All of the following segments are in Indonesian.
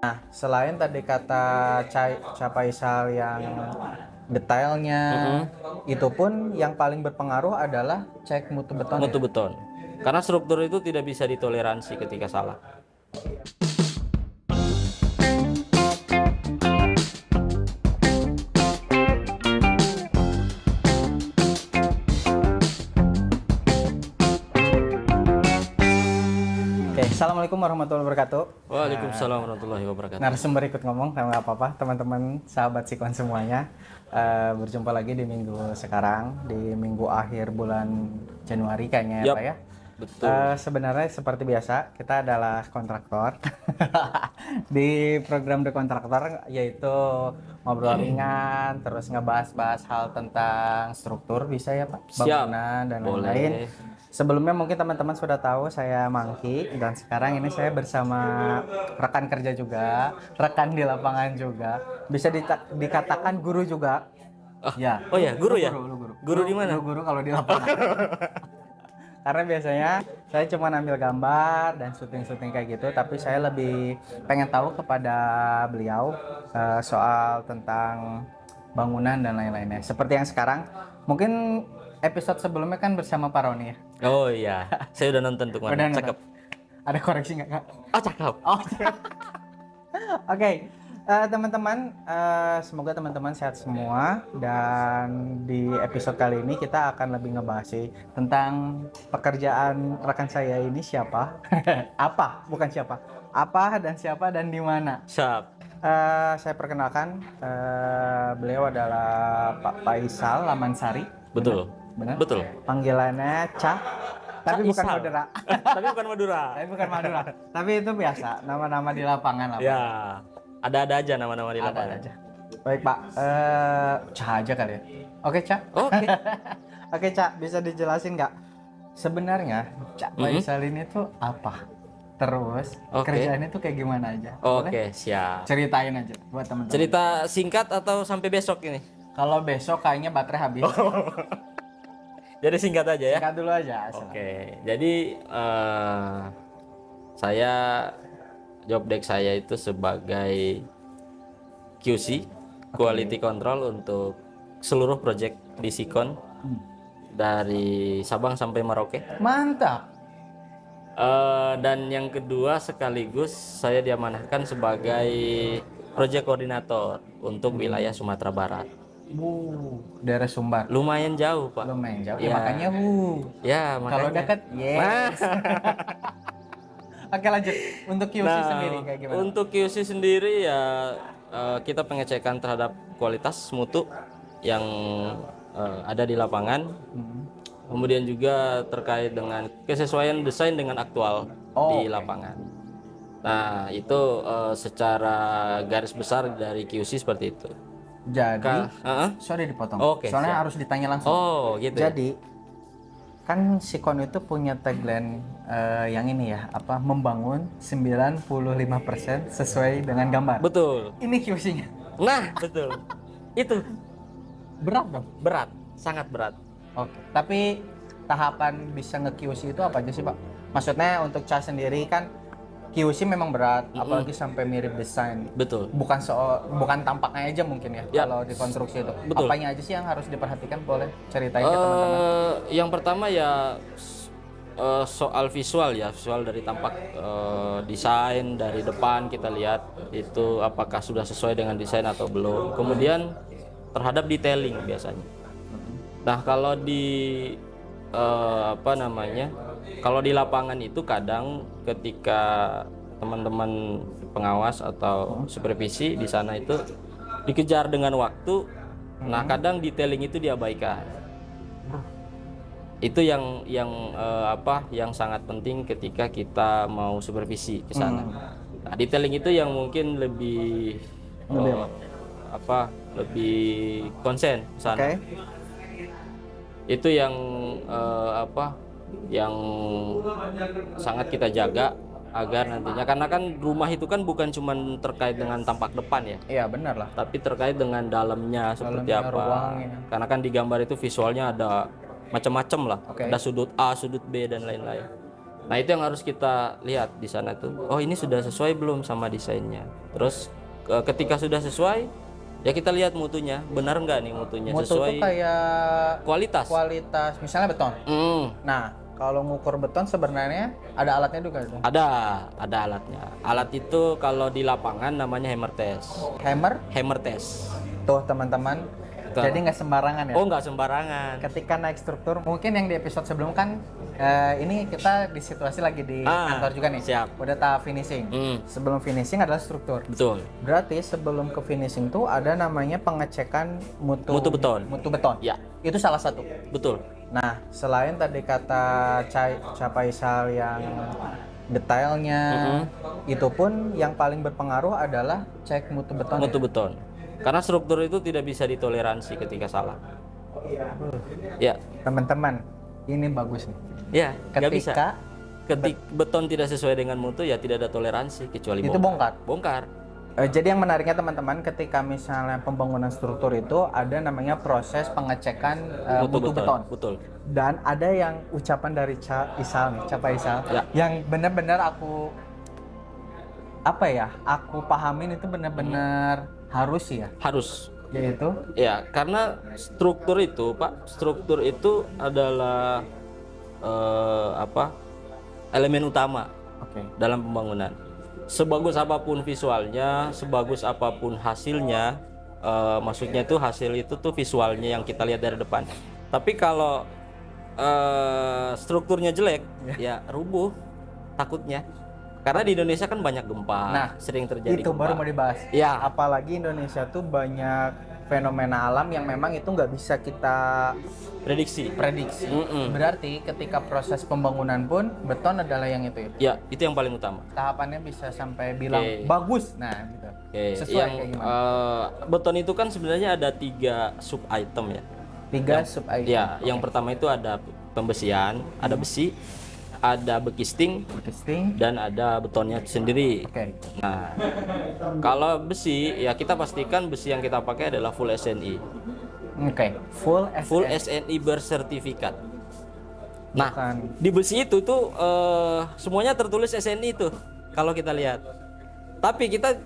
Nah, selain tadi kata Capaisal yang detailnya, itu pun yang paling berpengaruh adalah cek mutu beton. Mutu beton. Karena struktur itu tidak bisa ditoleransi ketika salah. Oke, assalamualaikum warahmatullahi wabarakatuh. Waalaikumsalam warahmatullahi wabarakatuh. Narasumber ikut ngomong, nggak apa-apa, teman-teman, sahabat Sikon semuanya. Berjumpa lagi di minggu sekarang, di minggu akhir bulan Januari kayaknya ya Yap, Pak ya. betul. Sebenarnya seperti biasa, kita adalah kontraktor. Di program The Kontraktor, yaitu ngobrol ringan, terus ngebahas-bahas hal tentang struktur, bisa ya Pak? Siap. Bangunan dan Boleh. lain-lain. Sebelumnya mungkin teman-teman sudah tahu saya Mangki, dan sekarang ini saya bersama rekan kerja juga, rekan di lapangan juga, bisa dikatakan guru juga. Ya. Oh ya, guru ya? Lu guru. Guru di mana? Lu guru kalau di lapangan. Karena biasanya saya cuma ambil gambar dan syuting-syuting kayak gitu, tapi saya lebih pengen tahu kepada beliau soal tentang bangunan dan lain-lainnya. Seperti yang sekarang, mungkin episode sebelumnya kan bersama Pak Roni ya. Oh iya, saya udah nonton tuh Udah kemarin. nonton? Cakep. Ada koreksi nggak Kak? Oh, cakep. Oh. Oke, teman-teman, semoga teman-teman sehat semua, dan di episode kali ini kita akan lebih ngebahas sih tentang pekerjaan rekan saya ini siapa, apa, bukan siapa, apa dan siapa dan di mana. Siap. Saya perkenalkan, beliau adalah Pak Faisal Lamansari. Betul. Benar? Betul. Panggilannya Cah, tapi bukan Isal. Madura. Tapi bukan Madura. Tapi bukan Madura. Tapi itu biasa, nama-nama di lapangan lah. Pak. Ya, ada-ada aja nama-nama di Ada lapangan. aja. Baik Pak, Cah aja kali ya. Oke Cah. Oke. Oke Cah, bisa dijelasin nggak sebenarnya Cah Faisal ini tuh apa? Terus kerjaannya tuh kayak gimana aja? Boleh? Oke, siap. Ceritain aja buat teman-teman. Cerita singkat atau sampai besok ini? Kalau besok kayaknya baterai habis. Jadi singkat aja ya. Singkat dulu aja. Oke, jadi saya job desk saya itu sebagai QC, Quality Control untuk seluruh project di Sikon dari Sabang sampai Merauke. Mantap. Dan yang kedua sekaligus saya diamanahkan sebagai project koordinator untuk wilayah Sumatera Barat. Daerah Sumbar. Lumayan jauh, Pak. Lumayan jauh. Ya. Ya makanya Ya, kalau makanya. dekat, yes. Oke lanjut. Untuk QC sendiri kayak gimana? Untuk QC sendiri ya kita pengecekan terhadap kualitas mutu yang ada di lapangan. Kemudian juga terkait dengan kesesuaian desain dengan aktual di lapangan. Nah, itu secara garis besar dari QC seperti itu. Jadi, sorry dipotong. Oke, Soalnya siap. harus ditanya langsung. Oh, gitu. Jadi, kan Sikon itu punya tagline yang ini ya, apa, membangun 95% sesuai dengan gambar. Betul. Ini QC-nya. Nah, betul. Itu Berat dong. berat, sangat berat. Oke. Tapi tahapan bisa nge-QC itu apa aja sih, Pak? Maksudnya untuk Cah sendiri kan QC memang berat, apalagi sampai mirip desain. Betul. Bukan tampaknya aja mungkin ya, Ya. kalau di konstruksi itu. Betul. Apanya aja sih yang harus diperhatikan? Boleh ceritain ke teman-teman. Yang pertama ya soal visual ya, visual dari tampak desain dari depan kita lihat itu apakah sudah sesuai dengan desain atau belum. Kemudian terhadap detailing biasanya. Nah, kalau di kalau di lapangan itu kadang ketika teman-teman pengawas atau supervisi di sana itu dikejar dengan waktu, nah kadang detailing itu diabaikan. Itu yang sangat penting ketika kita mau supervisi ke sana. Nah, detailing itu yang mungkin lebih lebih konsen ke sana. Oke. Itu yang yang sangat kita jaga agar nantinya, karena kan rumah itu kan bukan cuma terkait dengan tampak depan ya, Iya benar lah. tapi terkait dengan dalamnya seperti Dalamnya, apa. ruangnya. Karena kan di gambar itu visualnya ada macam-macam lah. Oke. Ada sudut A, sudut B dan lain-lain. Nah, itu yang harus kita lihat di sana tuh. Oh, ini sudah sesuai belum sama desainnya. Terus ketika sudah sesuai, ya kita lihat mutunya, benar nggak nih mutunya Mutu tuh sesuai kayak kualitas. misalnya beton. Hmm, Nah, kalau ngukur beton sebenarnya ada alatnya juga tuh. ada alatnya. Alat itu kalau di lapangan namanya hammer test. Hammer test. Tuh teman-teman. Betul. Jadi nggak sembarangan ya. Oh, nggak sembarangan. Ketika naik struktur, mungkin yang di episode sebelum kan ini kita di situasi lagi di kantor juga nih. Siap. Udah tahap finishing. Sebelum finishing adalah struktur. Betul. Berarti sebelum ke finishing tuh ada namanya pengecekan mutu beton. Mutu beton. Ya, Itu salah satu. betul. Nah, selain tadi kata Capaisal yang detailnya, itu pun yang paling berpengaruh adalah cek mutu beton. Mutu beton. Karena struktur itu tidak bisa ditoleransi ketika salah. Ya, Teman-teman, ini bagus nih. ya, nggak bisa. Ketika Beton tidak sesuai dengan mutu, ya tidak ada toleransi kecuali itu bongkar. Bongkar. Jadi yang menariknya teman-teman, ketika misalnya pembangunan struktur itu ada namanya proses pengecekan mutu beton. Betul. Dan ada yang ucapan dari Capaisal, Ya. yang benar-benar aku pahamin itu benar-benar harus ya. Harus. Yaitu Ya, karena struktur itu, Pak, struktur itu adalah elemen utama dalam pembangunan. Sebagus apapun visualnya, sebagus apapun hasilnya, maksudnya itu hasil itu tuh visualnya yang kita lihat dari depan. Tapi kalau strukturnya jelek, ya rubuh takutnya. Karena di Indonesia kan banyak gempa, sering terjadi itu gempa. baru mau dibahas. Ya. Apalagi Indonesia tuh banyak fenomena alam yang memang itu nggak bisa kita prediksi. Berarti ketika proses pembangunan pun beton adalah yang itu ya. Ya, itu yang paling utama. Tahapannya bisa sampai bilang bagus. Nah, gitu. Sesuai Yang kayak gimana? beton itu kan sebenarnya ada 3 sub item ya. 3 sub item. Ya, yang pertama itu ada pembesian, ada besi, ada bekisting, dan ada betonnya sendiri. Nah, kalau besi ya kita pastikan besi yang kita pakai adalah full SNI. Full SNI bersertifikat. Nah, di besi itu tuh semuanya tertulis SNI itu kalau kita lihat. Tapi kita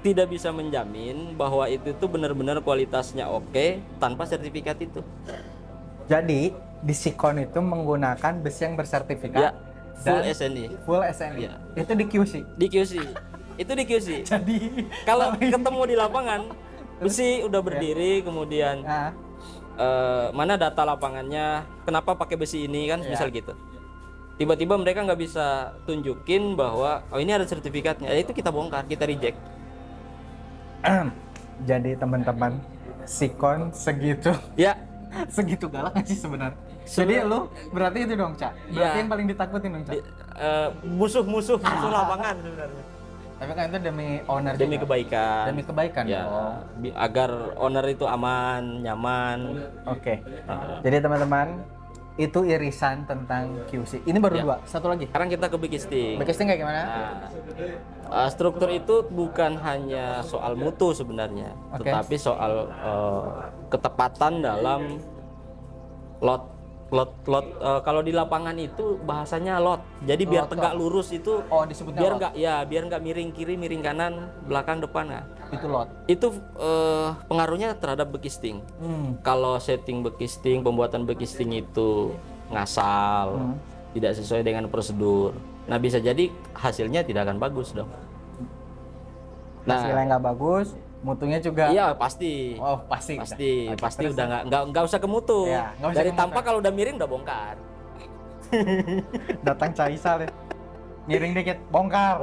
tidak bisa menjamin bahwa itu tuh benar-benar kualitasnya oke tanpa sertifikat itu. Jadi di Sikon itu menggunakan besi yang bersertifikat ya, full SNI. Full SNI. Ya. Itu di QC. Itu di QC. Jadi kalau ketemu di lapangan besi udah berdiri, kemudian mana data lapangannya, kenapa pakai besi ini kan, misal gitu. Tiba-tiba mereka nggak bisa tunjukin bahwa ini ada sertifikatnya, itu kita bongkar, kita reject. Jadi teman-teman, Sikon segitu. Ya. Segitu galak nggak sih sebenarnya? Jadi lu berarti itu dong, Cak. Berarti yang paling ditakutin dong, Cak. Musuh lapangan sebenarnya. Tapi kan itu demi owner, demi juga. Kebaikan. Demi kebaikan ya. Agar owner itu aman, nyaman. Jadi teman-teman, itu irisan tentang QC. Ini baru 2, satu lagi. Sekarang kita ke bekisting. Bekisting kayak gimana? Struktur itu bukan hanya soal mutu sebenarnya, tetapi soal ketepatan dalam lot. Kalau di lapangan itu bahasanya lot. Jadi biar tegak lurus itu. Disebutnya biar nggak miring kiri, miring kanan, belakang, depan. Nah. Itu lot. Itu pengaruhnya terhadap bekisting. Kalau setting bekisting, pembuatan bekisting itu ngasal, tidak sesuai dengan prosedur. Nah, bisa jadi hasilnya tidak akan bagus dong. Hasilnya nggak bagus, mutunya juga. Iya, pasti. Pasti udah nggak usah ke mutu. Dari tampak kalau udah miring udah bongkar. Datang Caisal ya. Miring dikit, bongkar.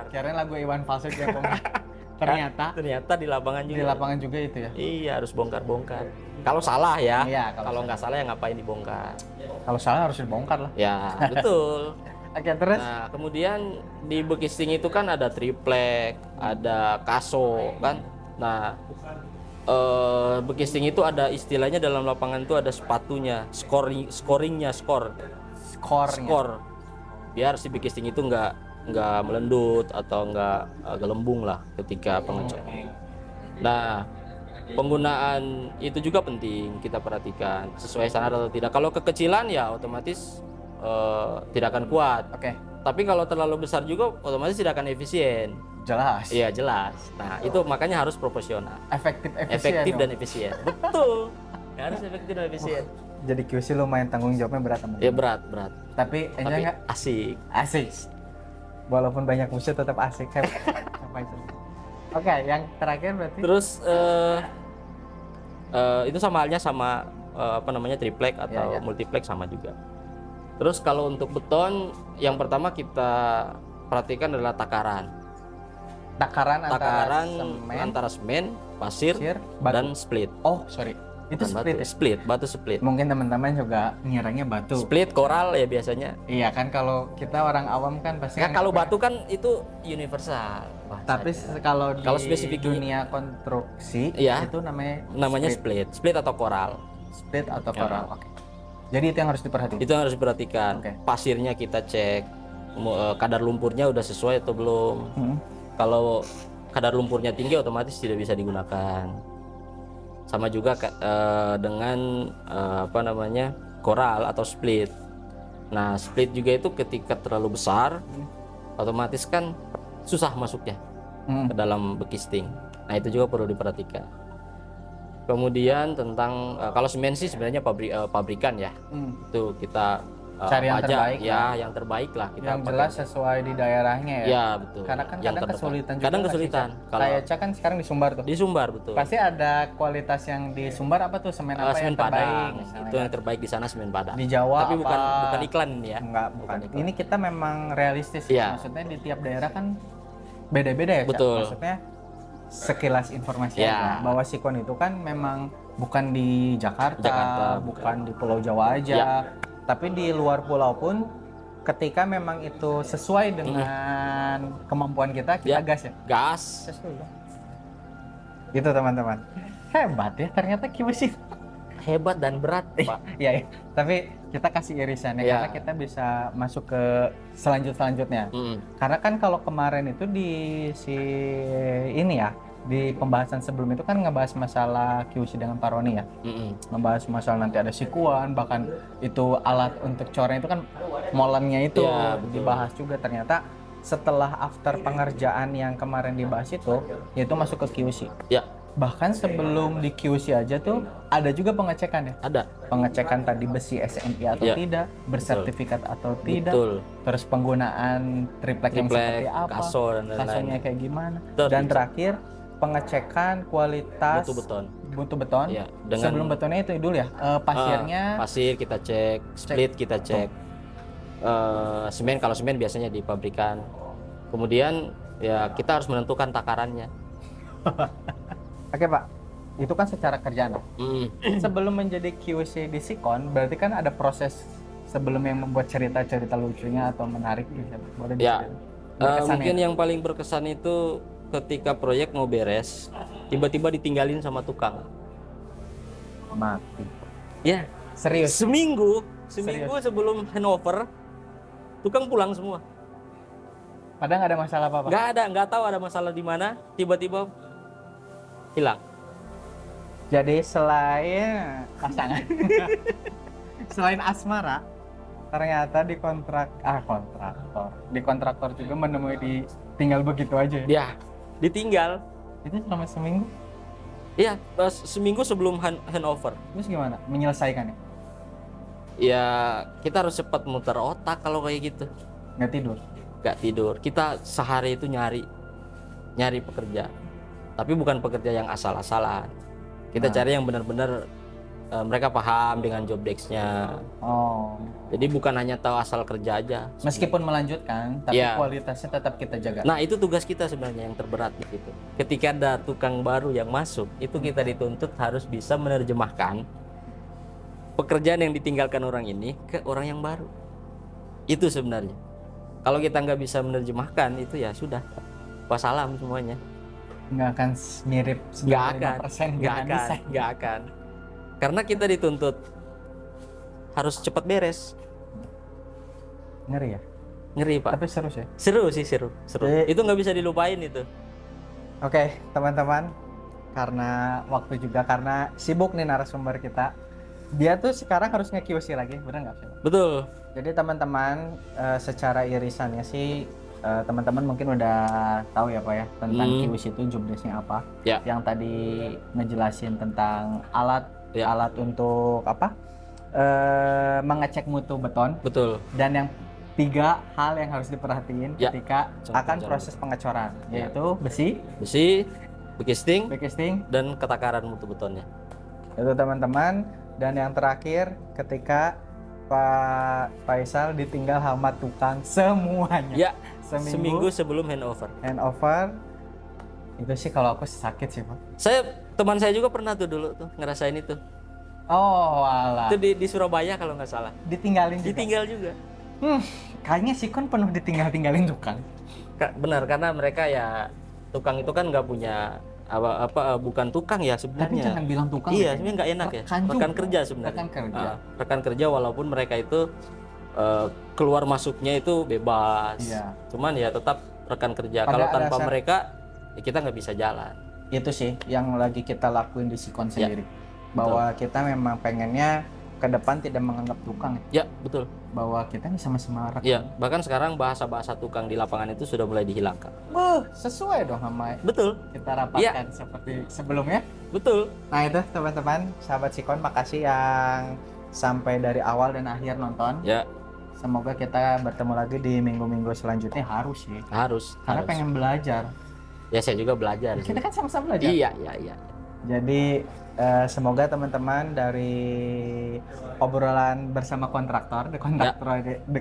Kirain lagu Iwan Fals yang bongkar. Ternyata di lapangan juga. Di lapangan juga itu ya. Iya, harus bongkar. Kalau salah ya. Iya, kalau nggak salah ya ngapain dibongkar? Kalau salah harus dibongkar lah. Ya, betul. Terus? Nah, kemudian di bekisting itu kan ada triplek, ada kaso kan. Nah, bekisting itu ada istilahnya dalam lapangan itu ada sepatunya, scoringnya. Biar si bekisting itu nggak melendut atau nggak gelembung lah ketika pengecekan. Nah, penggunaan itu juga penting kita perhatikan sesuai standar atau tidak. Kalau kekecilan ya otomatis tidak akan kuat. Oke, Tapi kalau terlalu besar juga otomatis tidak akan efisien. jelas. Iya jelas. Nah itu makanya harus proporsional, Efektif efisien. efektif dong. dan efisien. Betul. Harus efektif dan efisien. Jadi QC lumayan tanggung jawabnya berat sama. Ya berat. Tapi enjoy Tapi nggak? asik. Asik. Walaupun banyak musuh tetap asik. Apa itu? Oke, yang terakhir berarti. Terus itu sama halnya sama apa namanya triplek atau Ya. multiplex sama juga. Terus kalau untuk beton, yang pertama kita perhatikan adalah takaran. Takaran Antara semen, pasir, batu. dan split. Oh, sorry. Itu Bukan split batu, ya? split, batu split. Mungkin teman-teman juga ngiranya batu. Split koral ya biasanya. Iya kan, kalau kita orang awam kan pasti Ya kan kalau batu kan itu universal. tapi kalau di Kalau spesifik dunia konstruksi Iya. itu Namanya split atau koral. split atau coral. Oke. Jadi itu yang harus diperhatikan. Itu yang harus diperhatikan. Oke. Pasirnya kita cek, kadar lumpurnya udah sesuai atau belum. Kalau kadar lumpurnya tinggi otomatis tidak bisa digunakan. Sama juga dengan apa namanya koral atau split. Nah split juga itu ketika terlalu besar, otomatis kan susah masuknya ke dalam bekisting. Nah itu juga perlu diperhatikan. Kemudian tentang kalau semen sih sebenarnya pabrikan ya, itu kita Cari yang pajak, terbaik ya yang terbaik lah kita yang pakai. jelas sesuai di daerahnya ya. Ya betul. Karena kan Yang kadang terdekat. kesulitan juga. Kadang nggak sih, kesulitan. Cak? Kalau Kayak Cak kan sekarang di Sumbar tuh. di Sumbar betul. Pasti ada kualitas yang di Sumbar apa tuh semen apa Semen yang terbaik Padang misalnya itu kan? yang terbaik di sana semen Padang. Di Jawa Tapi apa? bukan iklan ini ya. Enggak, bukan. iklan. Ini kita memang realistis. Iya. Maksudnya di tiap daerah kan beda-beda ya, Cak? Betul. Maksudnya sekilas informasi Iya. aja bahwa sikon itu kan memang bukan di Jakarta, Jakarta, bukan di Pulau Jawa aja, Iya. tapi di luar pulau pun ketika memang itu sesuai dengan kemampuan kita Iya. gas ya. Gas. Gas dulu. Gitu teman-teman. Hebat ya ternyata QC. Hebat dan berat, Pak. Iya, tapi kita kasih irisannya Iya. karena kita bisa masuk ke selanjutnya. Mm. Karena kan kalau kemarin itu di ini ya, di pembahasan sebelum itu kan ngebahas masalah QC dengan Paroni ya. Ngebahas masalah nanti ada sikuan, bahkan itu alat untuk coreng itu kan molennya itu Iya, betul. dibahas juga. Ternyata setelah after pengerjaan yang kemarin dibahas itu, yaitu masuk ke QC. Ya, Bahkan sebelum di QC aja tuh ada juga pengecekan ya. ada. Pengecekan tadi besi SMI atau Ya, tidak, bersertifikat atau tidak, Betul. terus penggunaan triplek yang seperti Triplek, apa, kaso dan lain-lain. kasonya kayak gimana, Betul. dan terakhir pengecekan kualitas Butuh beton. butuh beton. Ya, dengan Sebelum betonnya itu dulu ya, pasirnya. pasir kita cek, split kita cek. Semen kalau semen biasanya di pabrikan. Kemudian ya kita harus menentukan takarannya. Oke Pak, itu kan secara kerjaan. Mm. Sebelum menjadi QC di Sikon, berarti kan ada proses sebelum yang membuat cerita-cerita lucunya atau menarik gitu. Boleh Ya. diceritain? Berkesan Mungkin ya? yang paling berkesan itu ketika proyek mau beres, tiba-tiba ditinggalin sama tukang. Mati. Ya, Serius. seminggu sebelum handover, tukang pulang semua. Padahal nggak ada masalah apa-apa. Nggak tahu ada masalah di mana, tiba-tiba hilang. Jadi selain pasangan, selain asmara, ternyata di kontraktor juga menemui tinggal begitu aja. Ya, ditinggal. Itu selama seminggu. Iya, pas seminggu sebelum handover. Terus gimana menyelesaikannya? Ya, kita harus cepat muter otak kalau kayak gitu. Nggak tidur. Nggak tidur. Kita sehari itu nyari pekerja. Tapi bukan pekerja yang asal-asalan. Kita cari yang benar-benar mereka paham dengan job desk-nya. Oh. Jadi bukan hanya tahu asal kerja aja. Meskipun melanjutkan, tapi Iya. kualitasnya tetap kita jaga. Nah, itu tugas kita sebenarnya yang terberat di situ. Ketika ada tukang baru yang masuk, itu kita dituntut harus bisa menerjemahkan pekerjaan yang ditinggalkan orang ini ke orang yang baru. Itu sebenarnya. Kalau kita nggak bisa menerjemahkan, itu ya sudah. Wassalam semuanya. Nggak akan mirip Nggak akan. 95% Nggak akan. Karena kita dituntut harus cepat beres. Ngeri ya. Ngeri, Pak. Tapi seru sih. Seru sih, seru. Jadi- Itu nggak bisa dilupain itu. Oke, teman-teman. Karena waktu juga karena sibuk nih narasumber kita. dia tuh sekarang harus nge-QC lagi, bener nggak sih? Betul. Jadi teman-teman secara irisannya sih teman-teman mungkin udah tahu ya Pak ya tentang QC itu job desk-nya apa. Ya. Yang tadi ngejelasin tentang alat Ya. alat untuk apa? Mengecek mutu beton. Betul. Dan yang 3 hal yang harus diperhatiin Ya. ketika akan Pengecoran. proses pengecoran, Ya. yaitu besi, Besi, backcasting, backcasting, dan ketakaran mutu betonnya. itu teman-teman. Dan yang terakhir ketika Pak Faisal ditinggal sama tukang semuanya. Ya. Seminggu sebelum handover. Handover itu sih kalau aku sakit sih Pak. Teman saya juga pernah tuh dulu tuh ngerasain itu. Oh alah. Itu di Surabaya kalau nggak salah. Ditinggalin juga. Ditinggal juga. Kayaknya Sikon penuh ditinggal-tinggalin tukang. Benar, karena mereka ya tukang itu kan nggak punya bukan tukang ya Tapi sebenarnya. jangan bilang tukang. Iya, sebenarnya nggak enak ya. Rekan kerja sebenarnya. Rekan kerja. Rekan kerja walaupun mereka itu keluar masuknya itu bebas. Iya. Cuman ya tetap rekan kerja. Pada Kalau tanpa dasar- mereka ya kita nggak bisa jalan. Itu sih yang lagi kita lakuin di Sikon sendiri. Bahwa kita memang pengennya ke depan tidak menganggap tukang. Ya, betul. Bahwa kita ini sama-sama rekan. Iya, bahkan sekarang bahasa-bahasa tukang di lapangan itu sudah mulai dihilangkan. Sesuai dong sama Betul. kita rapatkan seperti sebelumnya. Betul. Nah itu teman-teman, sahabat Sikon, makasih yang sampai dari awal dan akhir nonton. Ya, Semoga kita bertemu lagi di minggu-minggu selanjutnya, harus sih. harus. Karena harus. pengen belajar. Ya, saya juga belajar sih. Kita kan sama-sama belajar. Iya, iya, iya. Jadi semoga teman-teman dari obrolan bersama kontraktor, the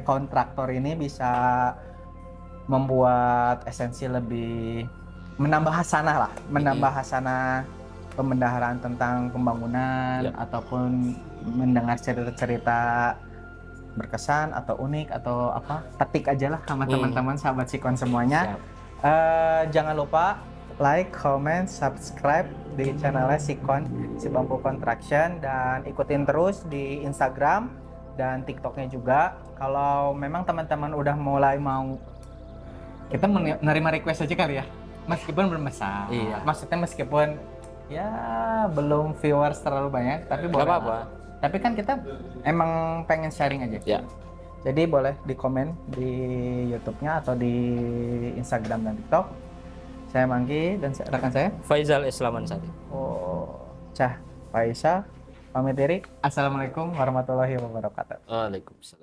kontraktor ini bisa membuat esensi lebih menambah hasanah lah, menambah hasanah pembendaharaan tentang pembangunan Ya. ataupun mendengar cerita-cerita berkesan atau unik atau apa, petik aja lah sama teman-teman sahabat Sikon semuanya. Siap. Jangan lupa like, comment, subscribe di channelnya Sikon Cibambu Construction dan ikutin terus di Instagram dan TikToknya juga. Kalau memang teman-teman udah mulai mau, kita menerima request aja kali ya, meskipun belum besar. Iya. Maksudnya meskipun ya belum viewers terlalu banyak, tapi Nggak boleh. apa-apa. Tapi kan kita emang pengen sharing aja. Ya. Jadi boleh di komen di YouTube-nya atau di Instagram dan TikTok. Saya Manggi dan rekan saya. Faizal Islaman Sari. Cah Faisal pamit diri. Assalamualaikum warahmatullahi wabarakatuh. Waalaikumsalam.